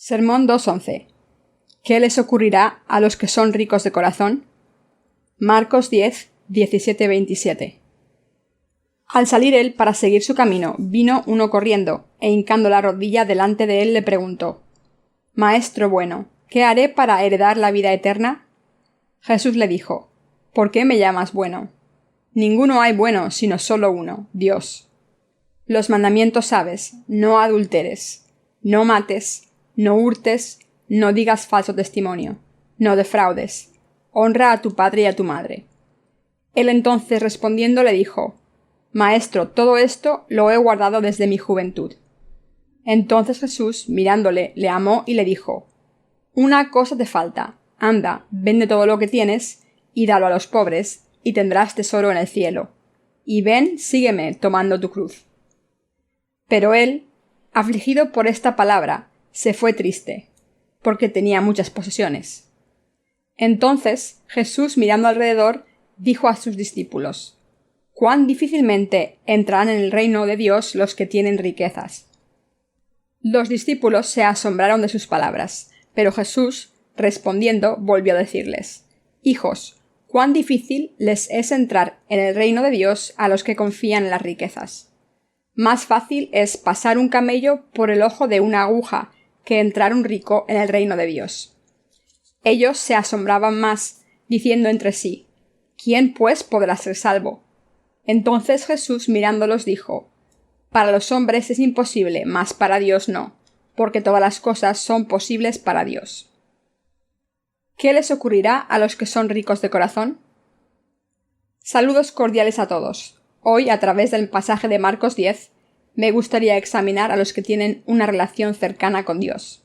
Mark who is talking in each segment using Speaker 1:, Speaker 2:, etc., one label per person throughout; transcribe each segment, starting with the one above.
Speaker 1: Sermón 2:11. ¿Qué les ocurrirá a los que son ricos de corazón? Marcos 10, 17-27. Al salir él para seguir su camino, vino uno corriendo, e hincando la rodilla delante de él le preguntó: Maestro bueno, ¿qué haré para heredar la vida eterna? Jesús le dijo: ¿Por qué me llamas bueno? Ninguno hay bueno, sino solo uno, Dios. Los mandamientos sabes: no adulteres, no mates, no hurtes, no digas falso testimonio, no defraudes, honra a tu padre y a tu madre. Él entonces respondiendo le dijo: Maestro, todo esto lo he guardado desde mi juventud. Entonces Jesús, mirándole, le amó y le dijo: Una cosa te falta, anda, vende todo lo que tienes, y dalo a los pobres, y tendrás tesoro en el cielo. Y ven, sígueme, tomando tu cruz. Pero él, afligido por esta palabra, se fue triste, porque tenía muchas posesiones. Entonces Jesús, mirando alrededor, dijo a sus discípulos: Cuán difícilmente entrarán en el reino de Dios los que tienen riquezas. Los discípulos se asombraron de sus palabras, pero Jesús, respondiendo, volvió a decirles: Hijos, cuán difícil les es entrar en el reino de Dios a los que confían en las riquezas. Más fácil es pasar un camello por el ojo de una aguja que entrar un rico en el reino de Dios. Ellos se asombraban más, diciendo entre sí: ¿Quién pues podrá ser salvo? Entonces Jesús mirándolos dijo: Para los hombres es imposible, mas para Dios no, porque todas las cosas son posibles para Dios. ¿Qué les ocurrirá a los que son ricos de corazón? Saludos cordiales a todos. Hoy, a través del pasaje de Marcos 10, me gustaría examinar a los que tienen una relación cercana con Dios.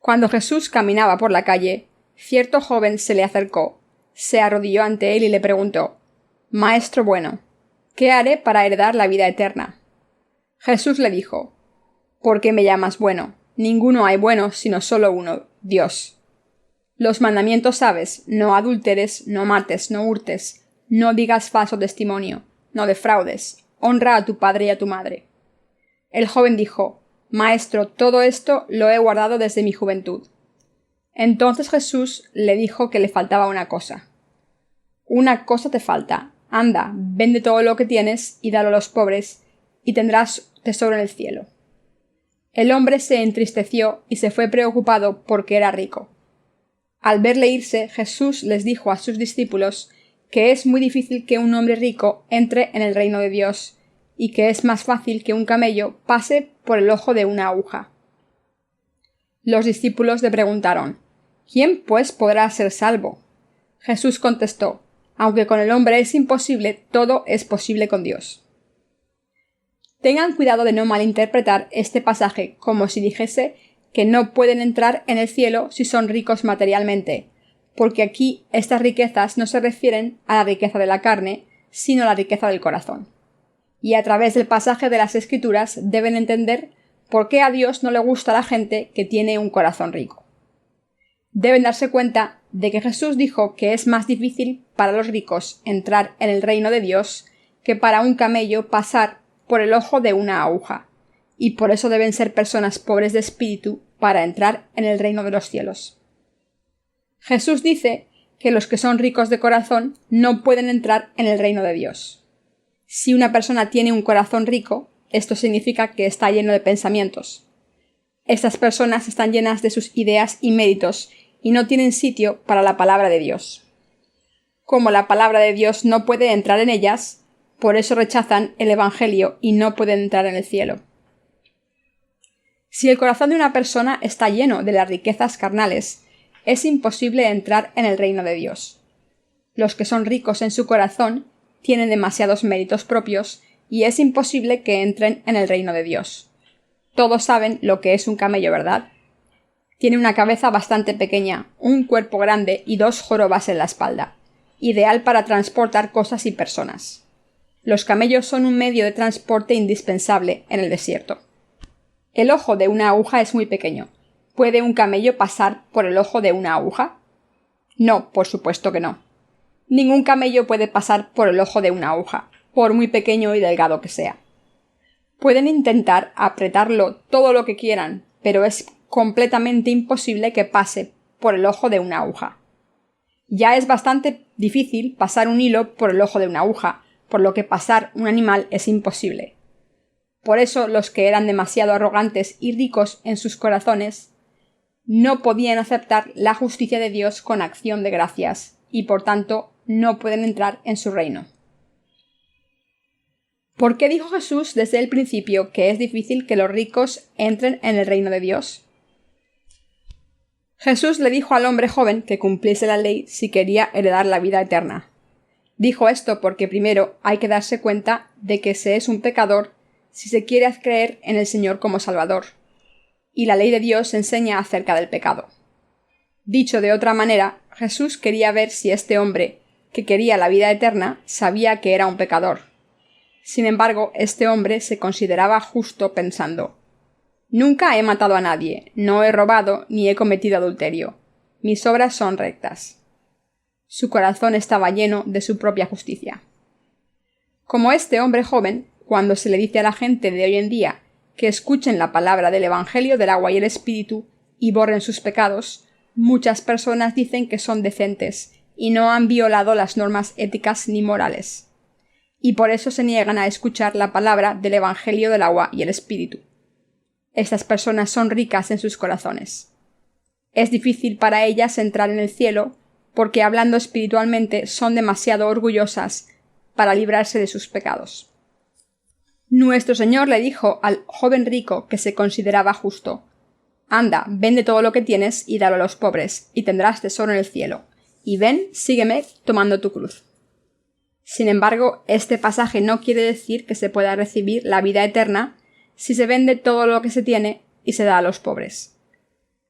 Speaker 1: Cuando Jesús caminaba por la calle, cierto joven se le acercó, se arrodilló ante él y le preguntó: Maestro bueno, ¿qué haré para heredar la vida eterna? Jesús le dijo: ¿Por qué me llamas bueno? Ninguno hay bueno, sino solo uno, Dios. Los mandamientos sabes: no adulteres, no mates, no hurtes, no digas falso testimonio, no defraudes, honra a tu padre y a tu madre. El joven dijo: Maestro, todo esto lo he guardado desde mi juventud. Entonces Jesús le dijo que le faltaba una cosa. Una cosa te falta, anda, vende todo lo que tienes y dalo a los pobres, y tendrás tesoro en el cielo. El hombre se entristeció y se fue preocupado porque era rico. Al verle irse, Jesús les dijo a sus discípulos que es muy difícil que un hombre rico entre en el reino de Dios, y que es más fácil que un camello pase por el ojo de una aguja. Los discípulos le preguntaron: ¿Quién pues podrá ser salvo? Jesús contestó: Aunque con el hombre es imposible, todo es posible con Dios. Tengan cuidado de no malinterpretar este pasaje como si dijese que no pueden entrar en el cielo si son ricos materialmente, porque aquí estas riquezas no se refieren a la riqueza de la carne, sino a la riqueza del corazón. Y a través del pasaje de las Escrituras deben entender por qué a Dios no le gusta la gente que tiene un corazón rico. Deben darse cuenta de que Jesús dijo que es más difícil para los ricos entrar en el reino de Dios que para un camello pasar por el ojo de una aguja, y por eso deben ser personas pobres de espíritu para entrar en el reino de los cielos. Jesús dice que los que son ricos de corazón no pueden entrar en el reino de Dios. Si una persona tiene un corazón rico, esto significa que está lleno de pensamientos. Estas personas están llenas de sus ideas y méritos y no tienen sitio para la palabra de Dios. Como la palabra de Dios no puede entrar en ellas, por eso rechazan el Evangelio y no pueden entrar en el cielo. Si el corazón de una persona está lleno de las riquezas carnales, es imposible entrar en el reino de Dios. Los que son ricos en su corazón tienen demasiados méritos propios y es imposible que entren en el reino de Dios. Todos saben lo que es un camello, ¿verdad? Tiene una cabeza bastante pequeña, un cuerpo grande y 2 jorobas en la espalda, ideal para transportar cosas y personas. Los camellos son un medio de transporte indispensable en el desierto. El ojo de una aguja es muy pequeño. ¿Puede un camello pasar por el ojo de una aguja? No, por supuesto que no. Ningún camello puede pasar por el ojo de una aguja, por muy pequeño y delgado que sea. Pueden intentar apretarlo todo lo que quieran, pero es completamente imposible que pase por el ojo de una aguja. Ya es bastante difícil pasar un hilo por el ojo de una aguja, por lo que pasar un animal es imposible. Por eso los que eran demasiado arrogantes y ricos en sus corazones no podían aceptar la justicia de Dios con acción de gracias, y por tanto no pueden entrar en su reino. ¿Por qué dijo Jesús desde el principio que es difícil que los ricos entren en el reino de Dios? Jesús le dijo al hombre joven que cumpliese la ley si quería heredar la vida eterna. Dijo esto porque primero hay que darse cuenta de que se es un pecador si se quiere creer en el Señor como Salvador, y la ley de Dios enseña acerca del pecado. Dicho de otra manera, Jesús quería ver si este hombre, que quería la vida eterna, sabía que era un pecador. Sin embargo, este hombre se consideraba justo pensando: «Nunca he matado a nadie, no he robado ni he cometido adulterio. Mis obras son rectas». Su corazón estaba lleno de su propia justicia. Como este hombre joven, cuando se le dice a la gente de hoy en día que escuchen la palabra del Evangelio del agua y el Espíritu y borren sus pecados, muchas personas dicen que son decentes y no han violado las normas éticas ni morales, y por eso se niegan a escuchar la palabra del Evangelio del agua y el Espíritu. Estas personas son ricas en sus corazones. Es difícil para ellas entrar en el cielo porque, hablando espiritualmente, son demasiado orgullosas para librarse de sus pecados. Nuestro Señor le dijo al joven rico que se consideraba justo: «Anda, vende todo lo que tienes y dalo a los pobres, y tendrás tesoro en el cielo. Y ven, sígueme tomando tu cruz». Sin embargo, este pasaje no quiere decir que se pueda recibir la vida eterna si se vende todo lo que se tiene y se da a los pobres.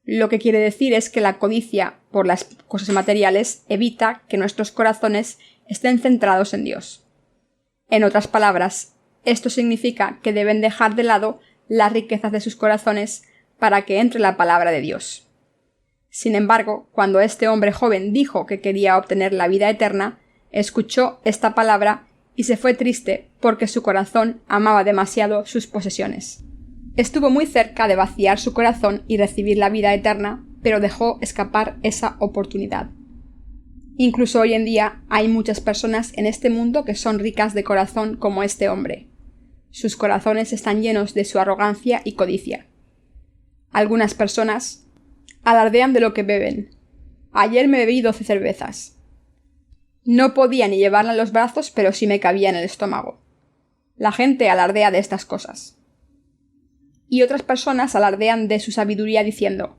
Speaker 1: Lo que quiere decir es que la codicia por las cosas materiales evita que nuestros corazones estén centrados en Dios. En otras palabras, esto significa que deben dejar de lado las riquezas de sus corazones para que entre la palabra de Dios. Sin embargo, cuando este hombre joven dijo que quería obtener la vida eterna, escuchó esta palabra y se fue triste porque su corazón amaba demasiado sus posesiones. Estuvo muy cerca de vaciar su corazón y recibir la vida eterna, pero dejó escapar esa oportunidad. Incluso hoy en día hay muchas personas en este mundo que son ricas de corazón como este hombre. Sus corazones están llenos de su arrogancia y codicia. Algunas personas alardean de lo que beben. «Ayer me bebí 12 cervezas. No podía ni llevarla en los brazos, pero sí me cabía en el estómago». La gente alardea de estas cosas. Y otras personas alardean de su sabiduría diciendo: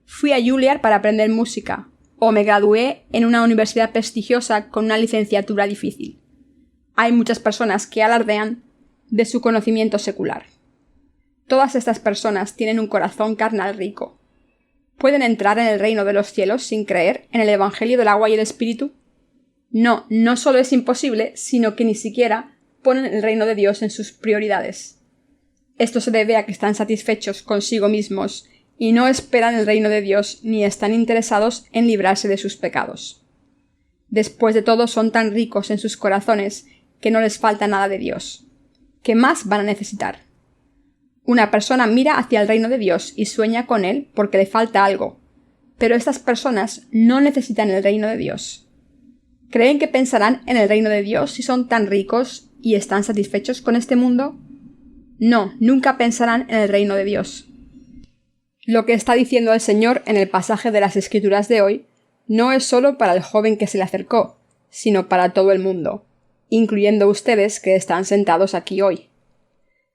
Speaker 1: «Fui a Juilliard para aprender música», o «me gradué en una universidad prestigiosa con una licenciatura difícil». Hay muchas personas que alardean de su conocimiento secular. Todas estas personas tienen un corazón carnal rico. ¿Pueden entrar en el reino de los cielos sin creer en el Evangelio del agua y el Espíritu? No, no solo es imposible, sino que ni siquiera ponen el reino de Dios en sus prioridades. Esto se debe a que están satisfechos consigo mismos y no esperan el reino de Dios ni están interesados en librarse de sus pecados. Después de todo, son tan ricos en sus corazones que no les falta nada de Dios. ¿Qué más van a necesitar? Una persona mira hacia el reino de Dios y sueña con él porque le falta algo, pero estas personas no necesitan el reino de Dios. ¿Creen que pensarán en el reino de Dios si son tan ricos y están satisfechos con este mundo? No, nunca pensarán en el reino de Dios. Lo que está diciendo el Señor en el pasaje de las Escrituras de hoy no es solo para el joven que se le acercó, sino para todo el mundo, incluyendo ustedes que están sentados aquí hoy.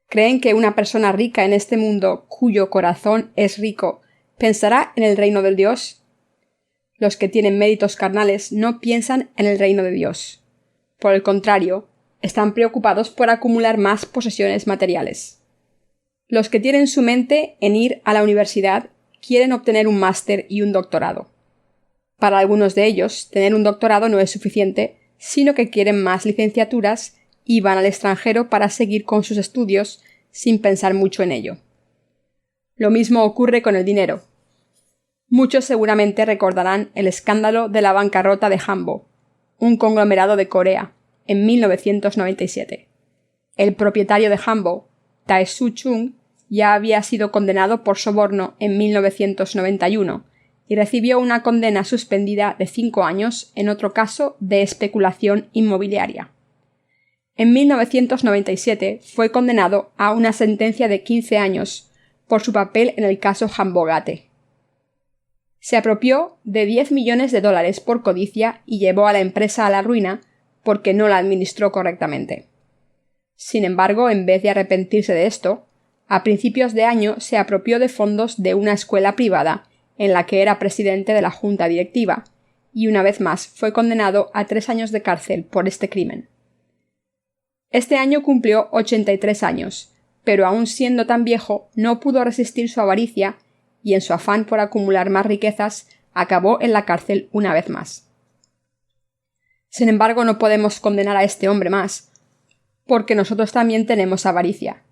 Speaker 1: ¿Creen que una persona rica en este mundo, cuyo corazón es rico, pensará en el reino del Dios? Los que tienen méritos carnales no piensan en el reino de Dios. Por el contrario, están preocupados por acumular más posesiones materiales. Los que tienen su mente en ir a la universidad quieren obtener un máster y un doctorado. Para algunos de ellos, tener un doctorado no es suficiente, sino que quieren más licenciaturas y van al extranjero para seguir con sus estudios sin pensar mucho en ello. Lo mismo ocurre con el dinero. Muchos seguramente recordarán el escándalo de la bancarrota de Hambo, un conglomerado de Corea, en 1997. El propietario de Hambo, Tae-soo Chung, ya había sido condenado por soborno en 1991 y recibió una condena suspendida de 5 años en otro caso de especulación inmobiliaria. En 1997 fue condenado a una sentencia de 15 años por su papel en el caso Hambogate. Se apropió de $10 millones por codicia y llevó a la empresa a la ruina porque no la administró correctamente. Sin embargo, en vez de arrepentirse de esto, a principios de año se apropió de fondos de una escuela privada en la que era presidente de la junta directiva, y una vez más fue condenado a 3 años de cárcel por este crimen. Este año cumplió 83 años, pero aun siendo tan viejo no pudo resistir su avaricia y en su afán por acumular más riquezas acabó en la cárcel una vez más. Sin embargo, no podemos condenar a este hombre más, porque nosotros también tenemos avaricia.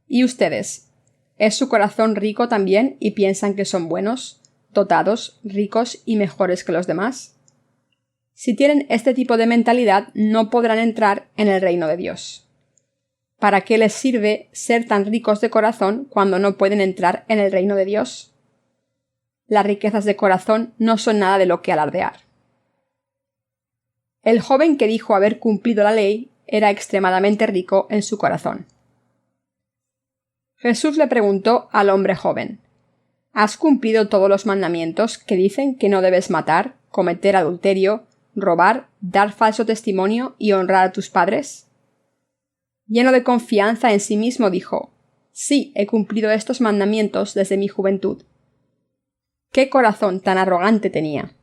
Speaker 1: ¿Y ustedes? ¿Es su corazón rico también y piensan que son buenos, dotados, ricos y mejores que los demás? Si tienen este tipo de mentalidad, no podrán entrar en el reino de Dios. ¿Para qué les sirve ser tan ricos de corazón cuando no pueden entrar en el reino de Dios? Las riquezas de corazón no son nada de lo que alardear. El joven que dijo haber cumplido la ley era extremadamente rico en su corazón. Jesús le preguntó al hombre joven: ¿Has cumplido todos los mandamientos que dicen que no debes matar, cometer adulterio, robar, dar falso testimonio y honrar a tus padres? Lleno de confianza en sí mismo dijo: Sí, he cumplido estos mandamientos desde mi juventud. ¿Qué corazón tan arrogante tenía?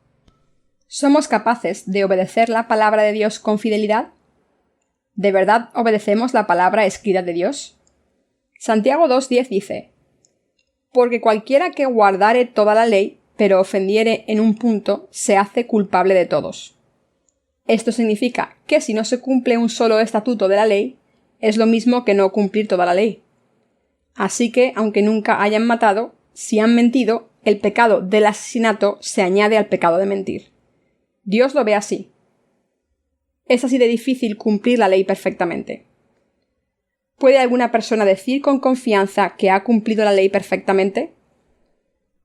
Speaker 1: ¿Somos capaces de obedecer la palabra de Dios con fidelidad? ¿De verdad obedecemos la palabra escrita de Dios? Santiago 2:10 dice: Porque cualquiera que guardare toda la ley, pero ofendiere en un punto, se hace culpable de todos. Esto significa que si no se cumple un solo estatuto de la ley, es lo mismo que no cumplir toda la ley. Así que, aunque nunca hayan matado, si han mentido, el pecado del asesinato se añade al pecado de mentir. Dios lo ve así. Es así de difícil cumplir la ley perfectamente. ¿Puede alguna persona decir con confianza que ha cumplido la ley perfectamente?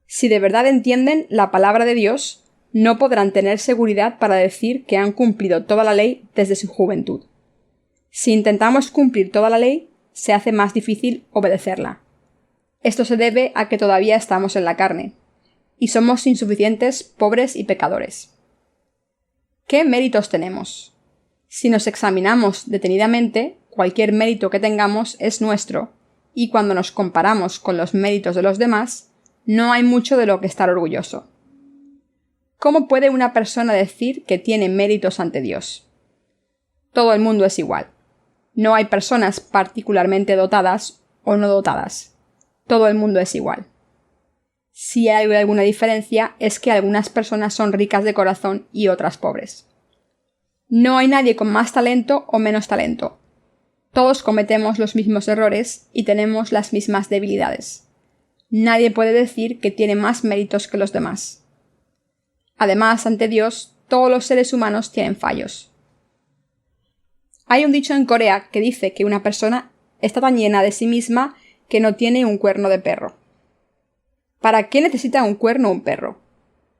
Speaker 1: Si de verdad entienden la palabra de Dios, no podrán tener seguridad para decir que han cumplido toda la ley desde su juventud. Si intentamos cumplir toda la ley, se hace más difícil obedecerla. Esto se debe a que todavía estamos en la carne, y somos insuficientes, pobres y pecadores. ¿Qué méritos tenemos? Si nos examinamos detenidamente, cualquier mérito que tengamos es nuestro, y cuando nos comparamos con los méritos de los demás, no hay mucho de lo que estar orgulloso. ¿Cómo puede una persona decir que tiene méritos ante Dios? Todo el mundo es igual. No hay personas particularmente dotadas o no dotadas. Todo el mundo es igual. Si hay alguna diferencia es que algunas personas son ricas de corazón y otras pobres. No hay nadie con más talento o menos talento. Todos cometemos los mismos errores y tenemos las mismas debilidades. Nadie puede decir que tiene más méritos que los demás. Además, ante Dios, todos los seres humanos tienen fallos. Hay un dicho en Corea que dice que una persona está tan llena de sí misma que no tiene un cuerno de perro. ¿Para qué necesita un cuerno un perro?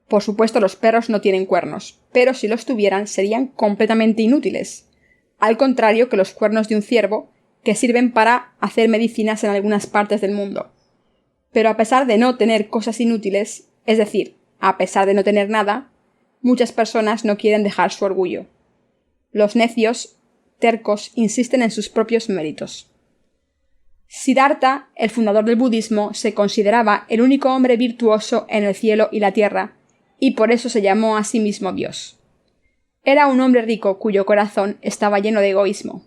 Speaker 1: Por supuesto, los perros no tienen cuernos, pero si los tuvieran serían completamente inútiles, al contrario que los cuernos de un ciervo, que sirven para hacer medicinas en algunas partes del mundo. Pero a pesar de no tener cosas inútiles, es decir, a pesar de no tener nada, muchas personas no quieren dejar su orgullo. Los necios, tercos, insisten en sus propios méritos. Siddhartha, el fundador del budismo, se consideraba el único hombre virtuoso en el cielo y la tierra, y por eso se llamó a sí mismo Dios. Era un hombre rico cuyo corazón estaba lleno de egoísmo.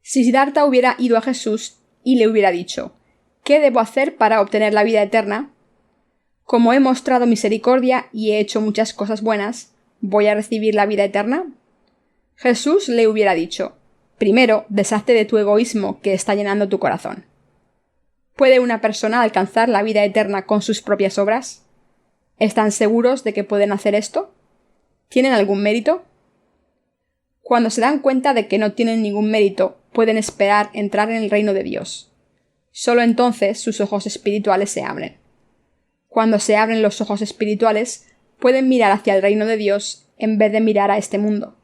Speaker 1: Si Siddhartha hubiera ido a Jesús y le hubiera dicho: ¿qué debo hacer para obtener la vida eterna? Como he mostrado misericordia y he hecho muchas cosas buenas, ¿voy a recibir la vida eterna? Jesús le hubiera dicho: primero, deshazte de tu egoísmo que está llenando tu corazón. ¿Puede una persona alcanzar la vida eterna con sus propias obras? ¿Están seguros de que pueden hacer esto? ¿Tienen algún mérito? Cuando se dan cuenta de que no tienen ningún mérito, pueden esperar entrar en el reino de Dios. Solo entonces sus ojos espirituales se abren. Cuando se abren los ojos espirituales, pueden mirar hacia el reino de Dios en vez de mirar a este mundo.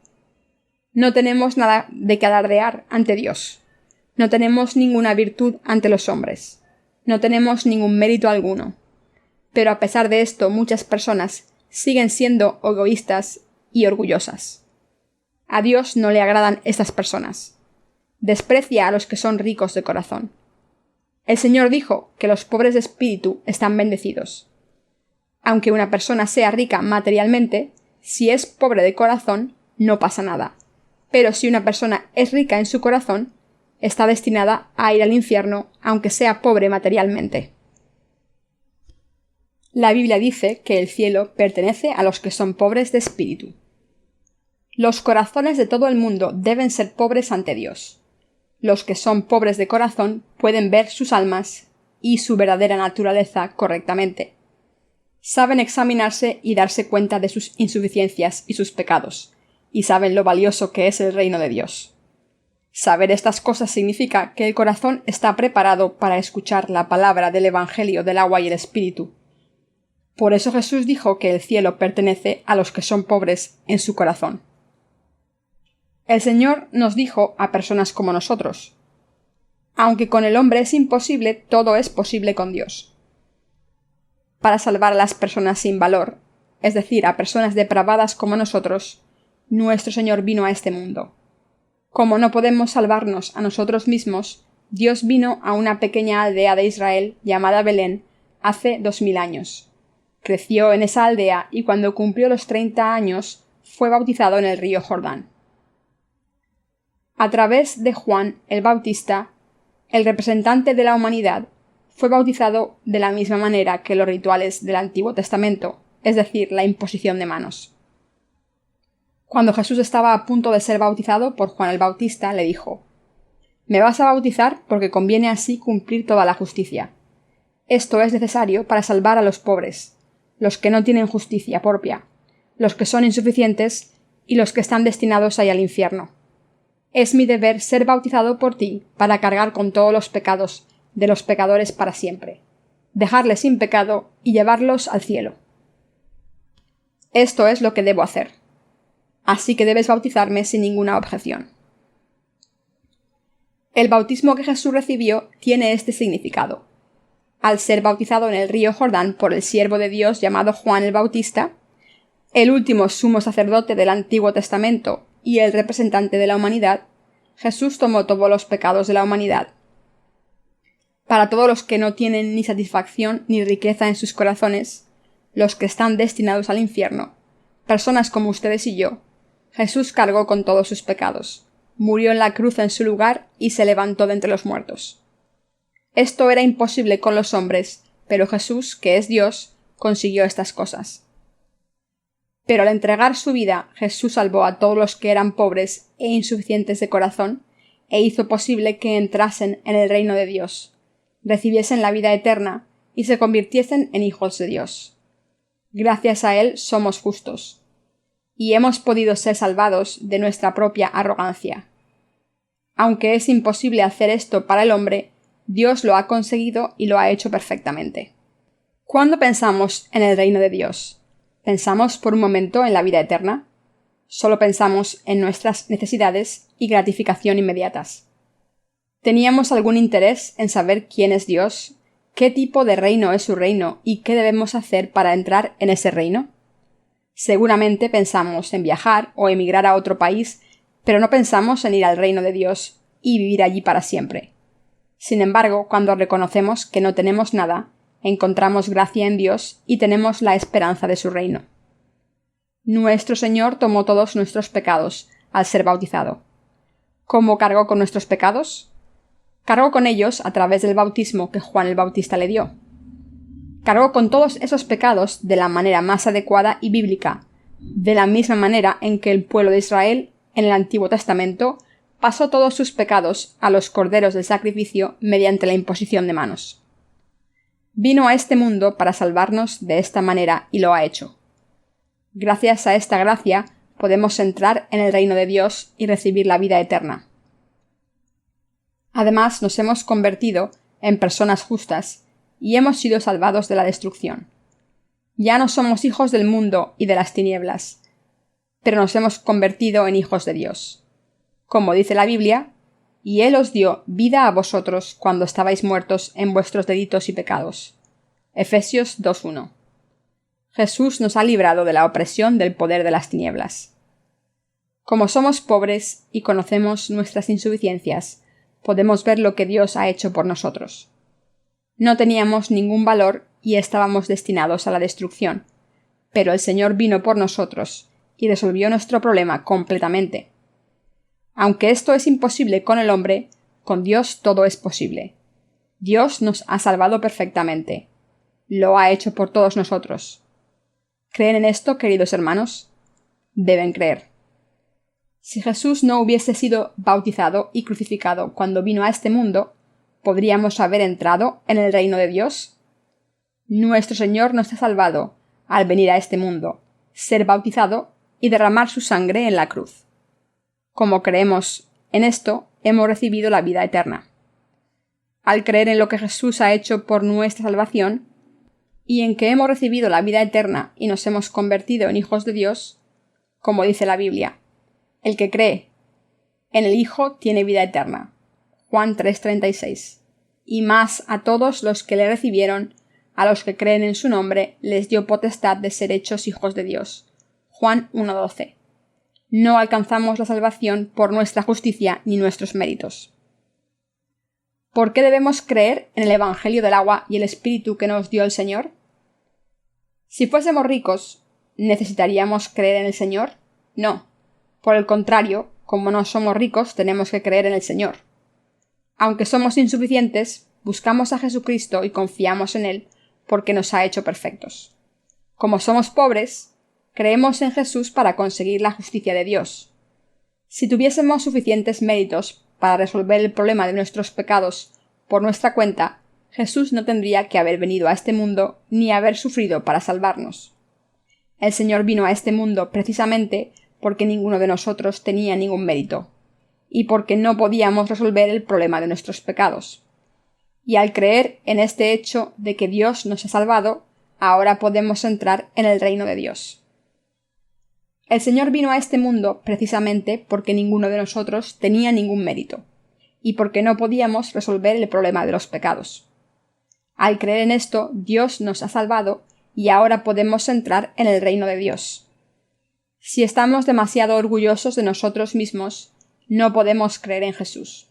Speaker 1: No tenemos nada de que alardear ante Dios. No tenemos ninguna virtud ante los hombres. No tenemos ningún mérito alguno. Pero a pesar de esto, muchas personas siguen siendo egoístas y orgullosas. A Dios no le agradan estas personas. Desprecia a los que son ricos de corazón. El Señor dijo que los pobres de espíritu están bendecidos. Aunque una persona sea rica materialmente, si es pobre de corazón, no pasa nada. Pero si una persona es rica en su corazón, está destinada a ir al infierno, aunque sea pobre materialmente. La Biblia dice que el cielo pertenece a los que son pobres de espíritu. Los corazones de todo el mundo deben ser pobres ante Dios. Los que son pobres de corazón pueden ver sus almas y su verdadera naturaleza correctamente. Saben examinarse y darse cuenta de sus insuficiencias y sus pecados, y saben lo valioso que es el reino de Dios. Saber estas cosas significa que el corazón está preparado para escuchar la palabra del Evangelio del agua y el Espíritu. Por eso Jesús dijo que el cielo pertenece a los que son pobres en su corazón. El Señor nos dijo a personas como nosotros: aunque con el hombre es imposible, todo es posible con Dios. Para salvar a las personas sin valor, es decir, a personas depravadas como nosotros, nuestro Señor vino a este mundo. Como no podemos salvarnos a nosotros mismos, Dios vino a una pequeña aldea de Israel llamada Belén hace 2000 años. Creció en esa aldea y cuando cumplió los 30 años fue bautizado en el río Jordán. A través de Juan el Bautista, el representante de la humanidad, fue bautizado de la misma manera que los rituales del Antiguo Testamento, es decir, la imposición de manos. Cuando Jesús estaba a punto de ser bautizado por Juan el Bautista, le dijo: «Me vas a bautizar porque conviene así cumplir toda la justicia. Esto es necesario para salvar a los pobres, los que no tienen justicia propia, los que son insuficientes y los que están destinados a ir al infierno. Es mi deber ser bautizado por ti para cargar con todos los pecados de los pecadores para siempre, dejarles sin pecado y llevarlos al cielo. Esto es lo que debo hacer. Así que debes bautizarme sin ninguna objeción». El bautismo que Jesús recibió tiene este significado. Al ser bautizado en el río Jordán por el siervo de Dios llamado Juan el Bautista, el último sumo sacerdote del Antiguo Testamento y el representante de la humanidad, Jesús tomó todos los pecados de la humanidad. Para todos los que no tienen ni satisfacción ni riqueza en sus corazones, los que están destinados al infierno, personas como ustedes y yo, Jesús cargó con todos sus pecados, murió en la cruz en su lugar y se levantó de entre los muertos. Esto era imposible con los hombres, pero Jesús, que es Dios, consiguió estas cosas. Pero al entregar su vida, Jesús salvó a todos los que eran pobres e insuficientes de corazón, e hizo posible que entrasen en el reino de Dios, recibiesen la vida eterna y se convirtiesen en hijos de Dios. Gracias a Él somos justos, y hemos podido ser salvados de nuestra propia arrogancia. Aunque es imposible hacer esto para el hombre, Dios lo ha conseguido y lo ha hecho perfectamente. ¿Cuándo pensamos en el reino de Dios? ¿Pensamos por un momento en la vida eterna? Solo pensamos en nuestras necesidades y gratificación inmediatas. ¿Teníamos algún interés en saber quién es Dios, qué tipo de reino es su reino y qué debemos hacer para entrar en ese reino? Seguramente pensamos en viajar o emigrar a otro país, pero no pensamos en ir al reino de Dios y vivir allí para siempre. Sin embargo, cuando reconocemos que no tenemos nada, encontramos gracia en Dios y tenemos la esperanza de su reino. Nuestro Señor tomó todos nuestros pecados al ser bautizado. ¿Cómo cargó con nuestros pecados? Cargó con ellos a través del bautismo que Juan el Bautista le dio. Cargó con todos esos pecados de la manera más adecuada y bíblica, de la misma manera en que el pueblo de Israel, en el Antiguo Testamento, pasó todos sus pecados a los corderos del sacrificio mediante la imposición de manos. Vino a este mundo para salvarnos de esta manera y lo ha hecho. Gracias a esta gracia podemos entrar en el reino de Dios y recibir la vida eterna. Además, nos hemos convertido en personas justas, y hemos sido salvados de la destrucción. Ya no somos hijos del mundo y de las tinieblas, pero nos hemos convertido en hijos de Dios. Como dice la Biblia, y Él os dio vida a vosotros cuando estabais muertos en vuestros delitos y pecados. Efesios 2:1. Jesús nos ha librado de la opresión del poder de las tinieblas. Como somos pobres y conocemos nuestras insuficiencias, podemos ver lo que Dios ha hecho por nosotros. No teníamos ningún valor y estábamos destinados a la destrucción, pero el Señor vino por nosotros y resolvió nuestro problema completamente. Aunque esto es imposible con el hombre, con Dios todo es posible. Dios nos ha salvado perfectamente. Lo ha hecho por todos nosotros. ¿Creen en esto, queridos hermanos? Deben creer. Si Jesús no hubiese sido bautizado y crucificado cuando vino a este mundo, ¿podríamos haber entrado en el reino de Dios? Nuestro Señor nos ha salvado al venir a este mundo, ser bautizado y derramar su sangre en la cruz. Como creemos en esto, hemos recibido la vida eterna. Al creer en lo que Jesús ha hecho por nuestra salvación, y en que hemos recibido la vida eterna y nos hemos convertido en hijos de Dios, como dice la Biblia, el que cree en el Hijo tiene vida eterna. Juan 3:36. Y más a todos los que le recibieron, a los que creen en su nombre, les dio potestad de ser hechos hijos de Dios. Juan 1:12. No alcanzamos la salvación por nuestra justicia ni nuestros méritos. ¿Por qué debemos creer en el Evangelio del agua y el Espíritu que nos dio el Señor? Si fuésemos ricos, ¿necesitaríamos creer en el Señor? No. Por el contrario, como no somos ricos, tenemos que creer en el Señor. Aunque somos insuficientes, buscamos a Jesucristo y confiamos en Él porque nos ha hecho perfectos. Como somos pobres, creemos en Jesús para conseguir la justicia de Dios. Si tuviésemos suficientes méritos para resolver el problema de nuestros pecados por nuestra cuenta, Jesús no tendría que haber venido a este mundo ni haber sufrido para salvarnos. El Señor vino a este mundo precisamente porque ninguno de nosotros tenía ningún mérito, y porque no podíamos resolver el problema de nuestros pecados. Y al creer en este hecho de que Dios nos ha salvado, ahora podemos entrar en el reino de Dios. El Señor vino a este mundo precisamente porque ninguno de nosotros tenía ningún mérito, y porque no podíamos resolver el problema de los pecados. Al creer en esto, Dios nos ha salvado y ahora podemos entrar en el reino de Dios. Si estamos demasiado orgullosos de nosotros mismos, no podemos creer en Jesús.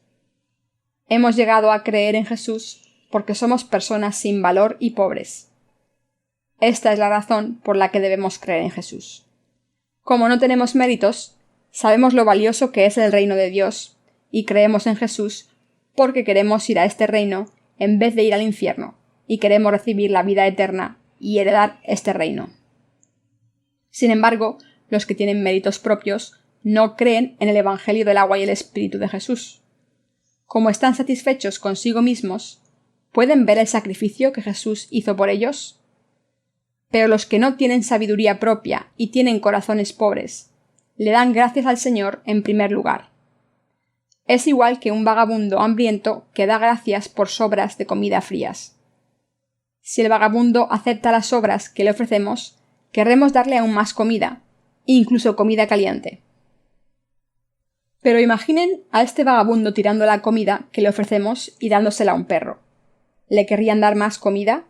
Speaker 1: Hemos llegado a creer en Jesús porque somos personas sin valor y pobres. Esta es la razón por la que debemos creer en Jesús. Como no tenemos méritos, sabemos lo valioso que es el reino de Dios y creemos en Jesús porque queremos ir a este reino en vez de ir al infierno y queremos recibir la vida eterna y heredar este reino. Sin embargo, los que tienen méritos propios no creen en el Evangelio del agua y el Espíritu de Jesús. Como están satisfechos consigo mismos, ¿pueden ver el sacrificio que Jesús hizo por ellos? Pero los que no tienen sabiduría propia y tienen corazones pobres, le dan gracias al Señor en primer lugar. Es igual que un vagabundo hambriento que da gracias por sobras de comida frías. Si el vagabundo acepta las sobras que le ofrecemos, querremos darle aún más comida, incluso comida caliente. Pero imaginen a este vagabundo tirando la comida que le ofrecemos y dándosela a un perro. ¿Le querrían dar más comida?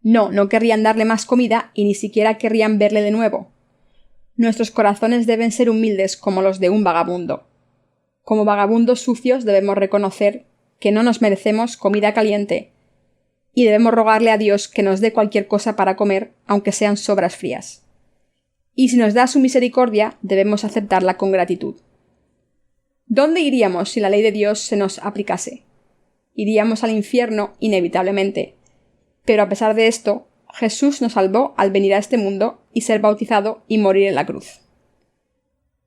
Speaker 1: No querrían darle más comida y ni siquiera querrían verle de nuevo. Nuestros corazones deben ser humildes como los de un vagabundo. Como vagabundos sucios debemos reconocer que no nos merecemos comida caliente y debemos rogarle a Dios que nos dé cualquier cosa para comer, aunque sean sobras frías. Y si nos da su misericordia, debemos aceptarla con gratitud. ¿Dónde iríamos si la ley de Dios se nos aplicase? Iríamos al infierno inevitablemente. Pero a pesar de esto, Jesús nos salvó al venir a este mundo y ser bautizado y morir en la cruz.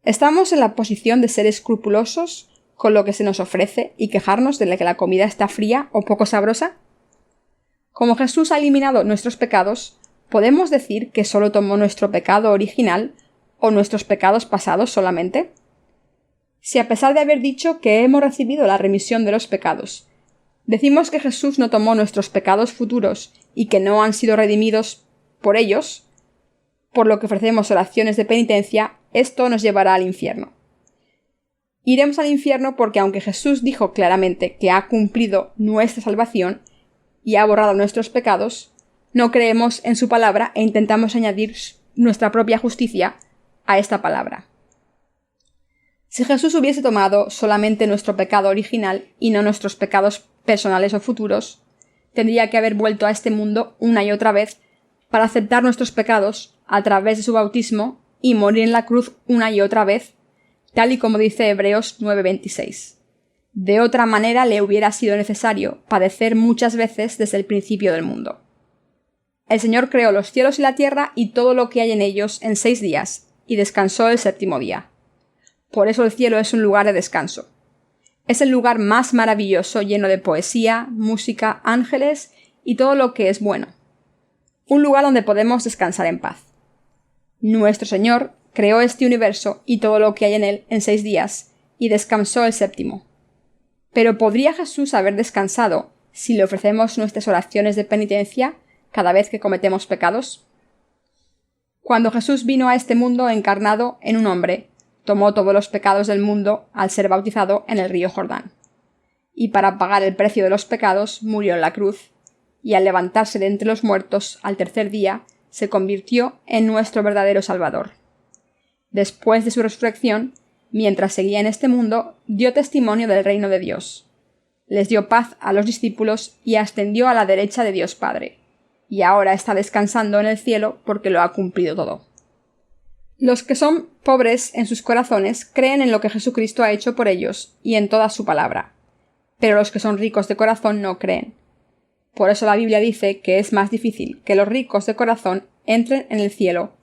Speaker 1: ¿Estamos en la posición de ser escrupulosos con lo que se nos ofrece y quejarnos de que la comida está fría o poco sabrosa? Como Jesús ha eliminado nuestros pecados, ¿podemos decir que solo tomó nuestro pecado original o nuestros pecados pasados solamente? Si a pesar de haber dicho que hemos recibido la remisión de los pecados Decimos que Jesús no tomó nuestros pecados futuros y que no han sido redimidos por ellos, por lo que ofrecemos oraciones de penitencia, esto nos llevará al infierno. Iremos al infierno porque aunque Jesús dijo claramente que ha cumplido nuestra salvación y ha borrado nuestros pecados, no creemos en su palabra e intentamos añadir nuestra propia justicia a esta palabra. Si Jesús hubiese tomado solamente nuestro pecado original y no nuestros pecados personales o futuros, tendría que haber vuelto a este mundo una y otra vez para aceptar nuestros pecados a través de su bautismo y morir en la cruz una y otra vez, tal y como dice Hebreos 9:26. De otra manera le hubiera sido necesario padecer muchas veces desde el principio del mundo. El Señor creó los cielos y la tierra y todo lo que hay en ellos en 6 días, y descansó el séptimo día. Por eso el cielo es un lugar de descanso. Es el lugar más maravilloso, lleno de poesía, música, ángeles y todo lo que es bueno. Un lugar donde podemos descansar en paz. Nuestro Señor creó este universo y todo lo que hay en él en 6 días, y descansó el séptimo. Pero ¿podría Jesús haber descansado si le ofrecemos nuestras oraciones de penitencia cada vez que cometemos pecados? Cuando Jesús vino a este mundo encarnado en un hombre, tomó todos los pecados del mundo al ser bautizado en el río Jordán. Y para pagar el precio de los pecados murió en la cruz, y al levantarse de entre los muertos al tercer día, se convirtió en nuestro verdadero Salvador. Después de su resurrección, mientras seguía en este mundo, dio testimonio del reino de Dios. Les dio paz a los discípulos y ascendió a la derecha de Dios Padre, y ahora está descansando en el cielo porque lo ha cumplido todo. Los que son pobres en sus corazones creen en lo que Jesucristo ha hecho por ellos y en toda su palabra, pero los que son ricos de corazón no creen. Por eso la Biblia dice que es más difícil que los ricos de corazón entren en el cielo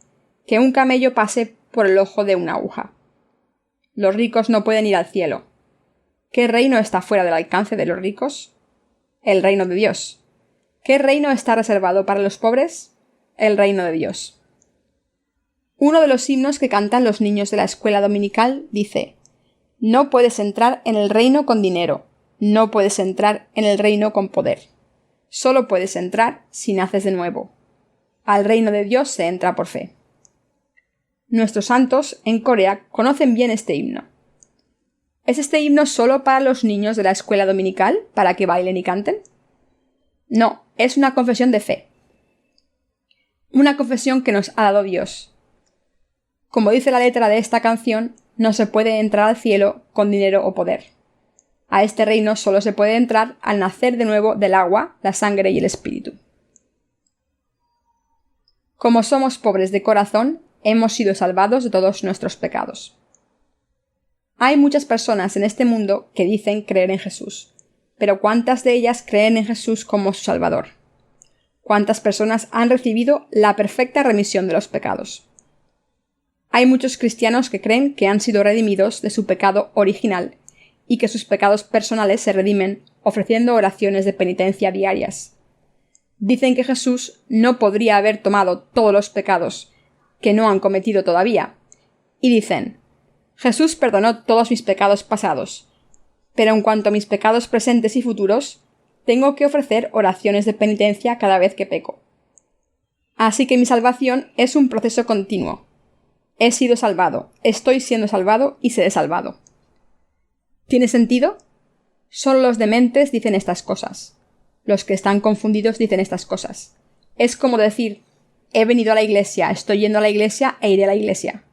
Speaker 1: que un camello pase por el ojo de una aguja. Los ricos no pueden ir al cielo. ¿Qué reino está fuera del alcance de los ricos? El reino de Dios. ¿Qué reino está reservado para los pobres? El reino de Dios. Uno de los himnos que cantan los niños de la escuela dominical dice: «No puedes entrar en el reino con dinero, no puedes entrar en el reino con poder. Solo puedes entrar si naces de nuevo. Al reino de Dios se entra por fe». Nuestros santos en Corea conocen bien este himno. ¿Es este himno solo para los niños de la escuela dominical, para que bailen y canten? No, es una confesión de fe. Una confesión que nos ha dado Dios. Como dice la letra de esta canción, no se puede entrar al cielo con dinero o poder. A este reino solo se puede entrar al nacer de nuevo del agua, la sangre y el espíritu. Como somos pobres de corazón, hemos sido salvados de todos nuestros pecados. Hay muchas personas en este mundo que dicen creer en Jesús, pero ¿cuántas de ellas creen en Jesús como su Salvador? ¿Cuántas personas han recibido la perfecta remisión de los pecados? Hay muchos cristianos que creen que han sido redimidos de su pecado original y que sus pecados personales se redimen ofreciendo oraciones de penitencia diarias. Dicen que Jesús no podría haber tomado todos los pecados que no han cometido todavía, y dicen: Jesús perdonó todos mis pecados pasados, pero en cuanto a mis pecados presentes y futuros, tengo que ofrecer oraciones de penitencia cada vez que peco. Así que mi salvación es un proceso continuo. He sido salvado, estoy siendo salvado y seré salvado. ¿Tiene sentido? Solo los dementes dicen estas cosas. Los que están confundidos dicen estas cosas. Es como decir: he venido a la iglesia, estoy yendo a la iglesia e iré a la iglesia.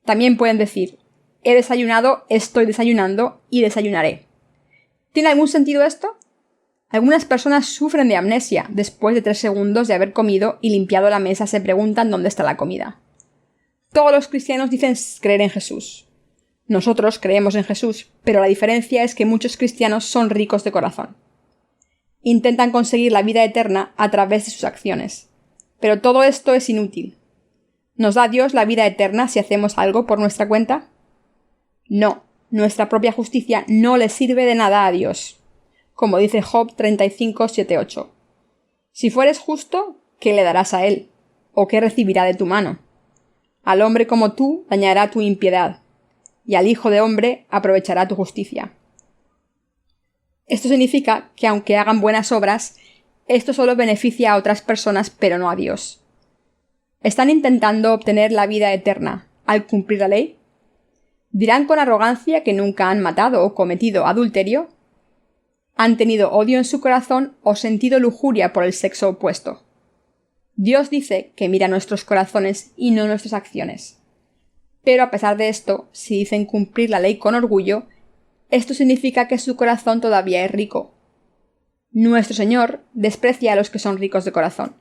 Speaker 1: También pueden decir: he desayunado, estoy desayunando y desayunaré. ¿Tiene algún sentido esto? Algunas personas sufren de amnesia. Después de 3 segundos de haber comido y limpiado la mesa se preguntan dónde está la comida. Todos los cristianos dicen creer en Jesús. Nosotros creemos en Jesús, pero la diferencia es que muchos cristianos son ricos de corazón. Intentan conseguir la vida eterna a través de sus acciones. Pero todo esto es inútil. ¿Nos da Dios la vida eterna si hacemos algo por nuestra cuenta? No, nuestra propia justicia no le sirve de nada a Dios. Como dice Job 35:7-8. Si fueres justo, ¿qué le darás a él? ¿O qué recibirá de tu mano? Al hombre como tú dañará tu impiedad, y al hijo de hombre aprovechará tu justicia. Esto significa que aunque hagan buenas obras, esto solo beneficia a otras personas pero no a Dios. ¿Están intentando obtener la vida eterna al cumplir la ley? ¿Dirán con arrogancia que nunca han matado o cometido adulterio? ¿Han tenido odio en su corazón o sentido lujuria por el sexo opuesto? Dios dice que mira nuestros corazones y no nuestras acciones. Pero a pesar de esto, si dicen cumplir la ley con orgullo, esto significa que su corazón todavía es rico. Nuestro Señor desprecia a los que son ricos de corazón.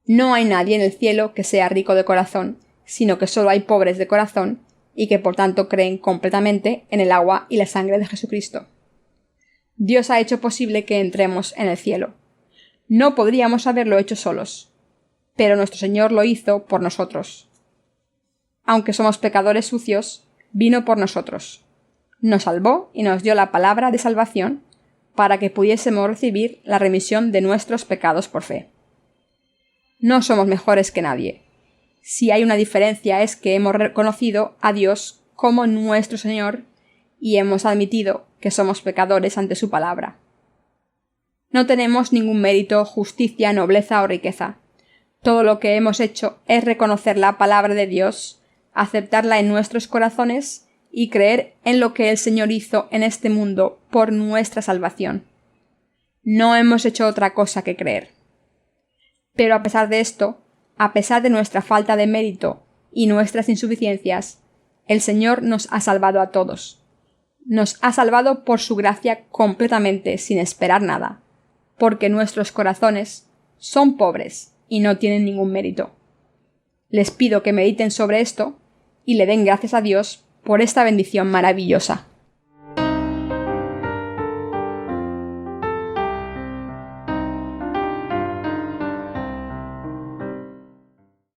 Speaker 1: No hay nadie en el cielo que sea rico de corazón, sino que solo hay pobres de corazón y que por tanto creen completamente en el agua y la sangre de Jesucristo. Dios ha hecho posible que entremos en el cielo. No podríamos haberlo hecho solos, pero nuestro Señor lo hizo por nosotros. Aunque somos pecadores sucios, vino por nosotros. Nos salvó y nos dio la palabra de salvación para que pudiésemos recibir la remisión de nuestros pecados por fe. No somos mejores que nadie. Si hay una diferencia es que hemos reconocido a Dios como nuestro Señor y hemos admitido que somos pecadores ante su palabra. No tenemos ningún mérito, justicia, nobleza o riqueza. Todo lo que hemos hecho es reconocer la palabra de Dios, aceptarla en nuestros corazones y creer en lo que el Señor hizo en este mundo por nuestra salvación. No hemos hecho otra cosa que creer. Pero a pesar de esto, a pesar de nuestra falta de mérito y nuestras insuficiencias, el Señor nos ha salvado a todos. Nos ha salvado por su gracia completamente sin esperar nada, porque nuestros corazones son pobres y no tienen ningún mérito. Les pido que mediten sobre esto y le den gracias a Dios por esta bendición maravillosa.